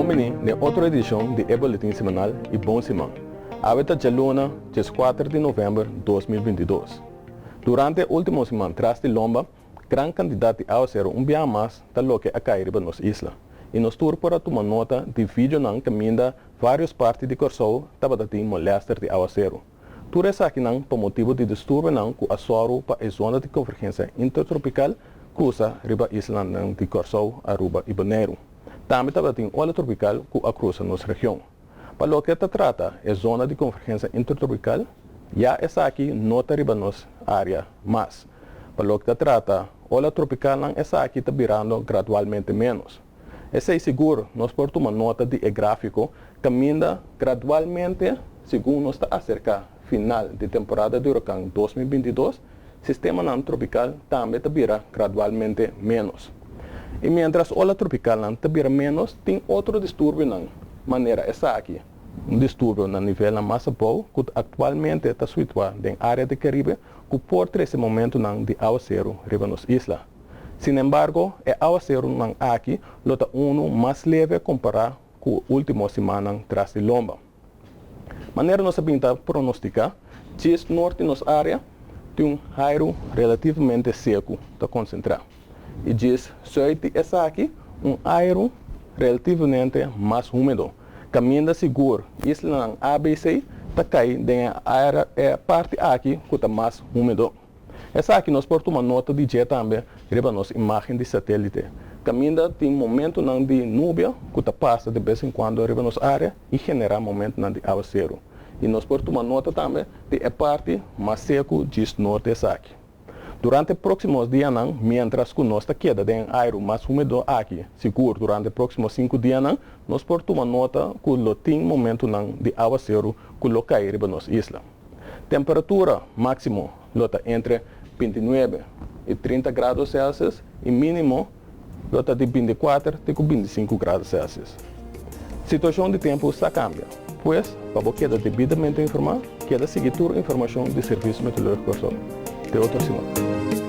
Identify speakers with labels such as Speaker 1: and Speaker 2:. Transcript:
Speaker 1: Bienvenido a otra edición de El Boletín Semanal y Bon Simán. Habita de luna, 4 de novembro de 2022. Durante el último semana tras de Lomba, gran candidato a hacer bien más de lo que acá en nos isla. E nos tour para tomar nota de vídeo nan caminda várias partes de Corsou tava de molestar de aguaceiro. Tour essa aqui nan por motivo de distúrbio nan com a soro para a zona de convergência intertropical cruza riba isla nan de Corsou, Aruba e Bonaire. Também tava de onda tropical com a cruza nossa região. Para lo que se trata a zona de convergência intertropical, já essa aqui nota riba nossa área, mas para lo que se trata onda tropical nan essa aqui está virando gradualmente menos. Esse é seguro, nós por tomar nota de gráfico, caminha gradualmente, segundo nos está acerca final de temporada de huracão 2022, sistema não tropical também está vira gradualmente menos. E mientras a onda tropical não está vira menos, tem outro distúrbio não, maneira essa aqui, distúrbio no nível mais alto, que atualmente está situado na área do Caribe, que por esse momento não de aguaceiro riba nos isla. Sin embargo, el aguacero aquí lo está uno más leve comparado con la última semana tras de Lomba. Manera nos pinta pronosticar, que norte nos área tem um aire relativamente seco está concentrado. E diz suite essa aqui aire relativamente mais úmido. Caminha seguro, isla ABC está caindo na parte aqui que está mais úmido. Essa aqui nós portamos uma nota de dia também, riba nossa imagem de satélite. Caminha tem momento de nuvem que passa de vez em quando riba nossa área e genera momento de aguaceiro. E nós portamos uma nota também de a parte mais seco de norte essa aqui. Durante os próximos dias, mientras que nós queda de aire mais úmido aqui, seguro durante os próximos 5 dias, nós portamos uma nota que tem momento de aguaceiro que cai riba nossa isla. Temperatura máximo lota entre 29 e 30 graus Celsius e mínimo lota de 24 a 25 graus Celsius. Situação de tempo está cambia, pois, para você devidamente informar, queda seguir toda a informação do Serviço Meteorológico. Até outra semana.